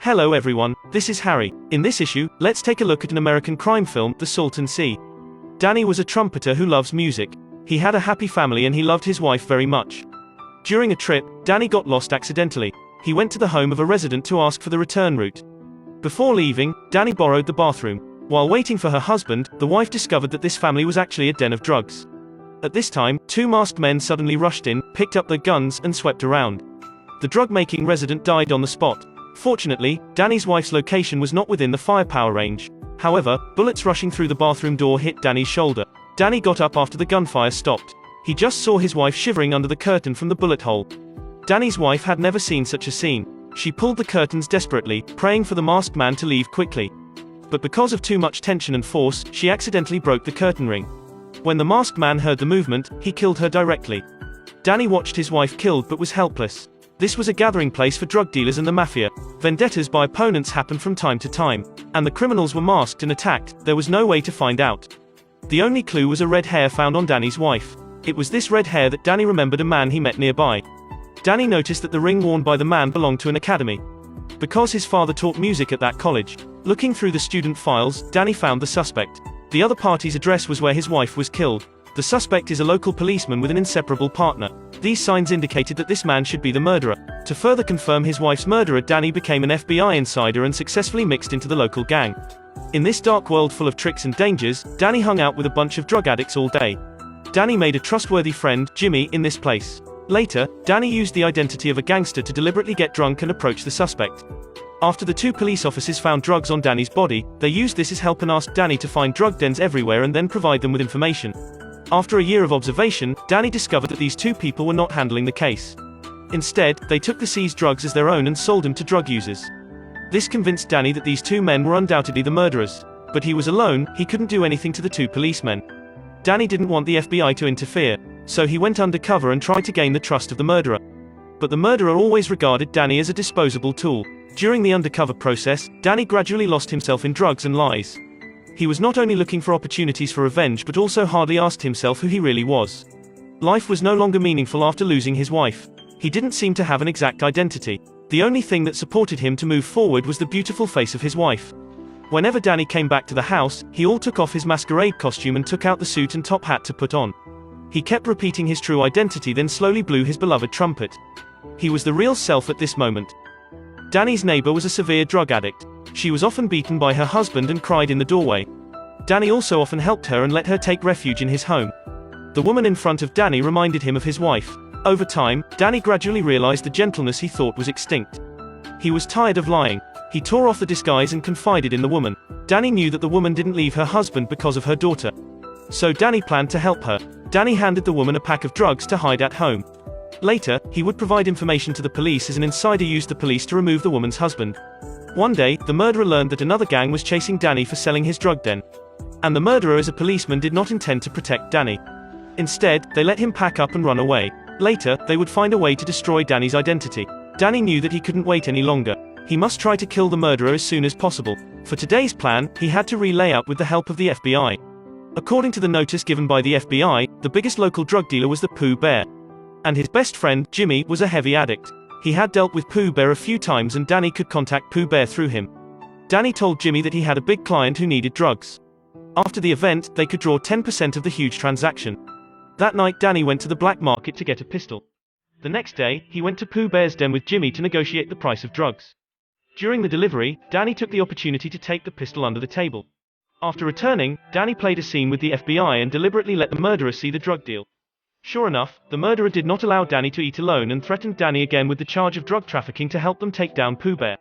Hello everyone, this is Harry. In this issue, let's take a look at an American crime film, The Salton Sea. Danny was a trumpeter who loves music. He had a happy family and he loved his wife very much. During a trip, Danny got lost accidentally. He went to the home of a resident to ask for the return route. Before leaving, Danny borrowed the bathroom. While waiting for her husband, the wife discovered that this family was actually a den of drugs. At this time, two masked men suddenly rushed in, picked up their guns, and swept around. The drug-making resident died on the spot. Fortunately, Danny's wife's location was not within the firepower range. However, bullets rushing through the bathroom door hit Danny's shoulder. Danny got up after the gunfire stopped. He just saw his wife shivering under the curtain from the bullet hole. Danny's wife had never seen such a scene. She pulled the curtains desperately, praying for the masked man to leave quickly. But because of too much tension and force, she accidentally broke the curtain ring. When the masked man heard the movement, he killed her directly. Danny watched his wife killed but was helpless. This was a gathering place for drug dealers and the mafia. Vendettas by opponents happened from time to time, and the criminals were masked and attacked. There was no way to find out. The only clue was a red hair found on Danny's wife. It was this red hair that Danny remembered a man he met nearby. Danny noticed that the ring worn by the man belonged to an academy, because his father taught music at that college. Looking through the student files, Danny found the suspect. The other party's address was where his wife was killed. The suspect is a local policeman with an inseparable partner. These signs indicated that this man should be the murderer. To further confirm his wife's murderer, Danny became an FBI insider and successfully mixed into the local gang. In this dark world full of tricks and dangers, Danny hung out with a bunch of drug addicts all day. Danny made a trustworthy friend, Jimmy, in this place. Later, Danny used the identity of a gangster to deliberately get drunk and approach the suspect. After the two police officers found drugs on Danny's body, they used this as help and asked Danny to find drug dens everywhere and then provide them with information. After a year of observation, Danny discovered that these two people were not handling the case. Instead, they took the seized drugs as their own and sold them to drug users. This convinced Danny that these two men were undoubtedly the murderers. But he was alone, he couldn't do anything to the two policemen. Danny didn't want the FBI to interfere, so he went undercover and tried to gain the trust of the murderer. But the murderer always regarded Danny as a disposable tool. During the undercover process, Danny gradually lost himself in drugs and lies. He was not only looking for opportunities for revenge but also hardly asked himself who he really was. Life was no longer meaningful after losing his wife. He didn't seem to have an exact identity. The only thing that supported him to move forward was the beautiful face of his wife. Whenever Danny came back to the house, he all took off his masquerade costume and took out the suit and top hat to put on. He kept repeating his true identity, then slowly blew his beloved trumpet. He was the real self at this moment. Danny's neighbor was a severe drug addict. She was often beaten by her husband and cried in the doorway. Danny also often helped her and let her take refuge in his home. The woman in front of Danny reminded him of his wife. Over time, Danny gradually realized the gentleness he thought was extinct. He was tired of lying. He tore off the disguise and confided in the woman. Danny knew that the woman didn't leave her husband because of her daughter. So Danny planned to help her. Danny handed the woman a pack of drugs to hide at home. Later, he would provide information to the police as an insider used the police to remove the woman's husband. One day, the murderer learned that another gang was chasing Danny for selling his drug den. And the murderer as a policeman did not intend to protect Danny. Instead, they let him pack up and run away. Later, they would find a way to destroy Danny's identity. Danny knew that he couldn't wait any longer. He must try to kill the murderer as soon as possible. For today's plan, he had to relay out with the help of the FBI. According to the notice given by the FBI, the biggest local drug dealer was the Pooh Bear. And his best friend, Jimmy, was a heavy addict. He had dealt with Pooh Bear a few times and Danny could contact Pooh Bear through him. Danny told Jimmy that he had a big client who needed drugs. After the event, they could draw 10% of the huge transaction. That night Danny went to the black market to get a pistol. The next day, he went to Pooh Bear's den with Jimmy to negotiate the price of drugs. During the delivery, Danny took the opportunity to take the pistol under the table. After returning, Danny played a scene with the FBI and deliberately let the murderer see the drug deal. Sure enough, the murderer did not allow Danny to eat alone and threatened Danny again with the charge of drug trafficking to help them take down Pooh Bear.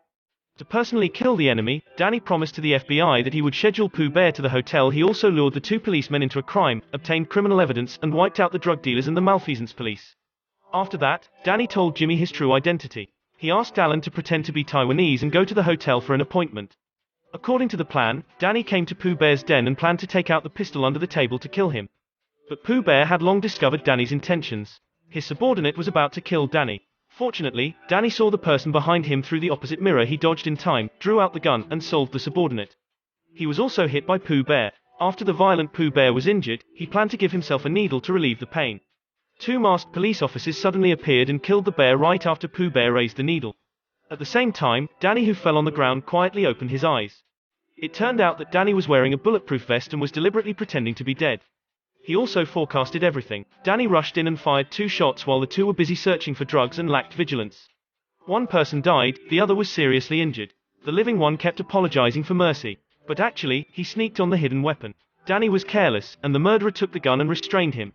To personally kill the enemy, Danny promised to the FBI that he would schedule Pooh Bear to the hotel. He also lured the two policemen into a crime, obtained criminal evidence, and wiped out the drug dealers and the malfeasance police. After that, Danny told Jimmy his true identity. He asked Alan to pretend to be Taiwanese and go to the hotel for an appointment. According to the plan, Danny came to Pooh Bear's den and planned to take out the pistol under the table to kill him. But Pooh Bear had long discovered Danny's intentions. His subordinate was about to kill Danny. Fortunately, Danny saw the person behind him through the opposite mirror. He dodged in time, drew out the gun, and solved the subordinate. He was also hit by Pooh Bear. After the violent Pooh Bear was injured, he planned to give himself a needle to relieve the pain. Two masked police officers suddenly appeared and killed the bear right after Pooh Bear raised the needle. At the same time, Danny, who fell on the ground, quietly opened his eyes. It turned out that Danny was wearing a bulletproof vest and was deliberately pretending to be dead. He also forecasted everything. Danny rushed in and fired 2 shots while the two were busy searching for drugs and lacked vigilance. One person died, the other was seriously injured. The living one kept apologizing for mercy. But actually, he sneaked on the hidden weapon. Danny was careless, and the murderer took the gun and restrained him.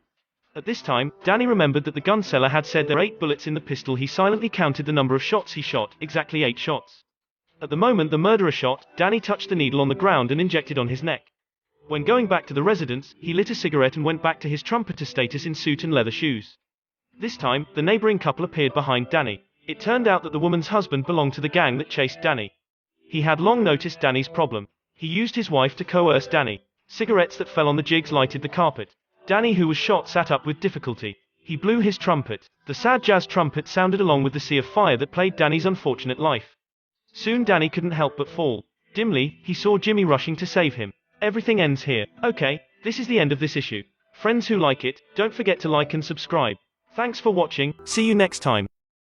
At this time, Danny remembered that the gun seller had said there were 8 bullets in the pistol. He silently counted the number of shots he shot, exactly 8 shots. At the moment the murderer shot, Danny touched the needle on the ground and injected on his neck. When going back to the residence, he lit a cigarette and went back to his trumpeter status in suit and leather shoes. This time, the neighboring couple appeared behind Danny. It turned out that the woman's husband belonged to the gang that chased Danny. He had long noticed Danny's problem. He used his wife to coerce Danny. Cigarettes that fell on the jigs lighted the carpet. Danny, who was shot, sat up with difficulty. He blew his trumpet. The sad jazz trumpet sounded along with the sea of fire that played Danny's unfortunate life. Soon Danny couldn't help but fall. Dimly, he saw Jimmy rushing to save him. Everything ends here. Okay, this is the end of this issue. Friends who like it, don't forget to like and subscribe. Thanks for watching. See you next time.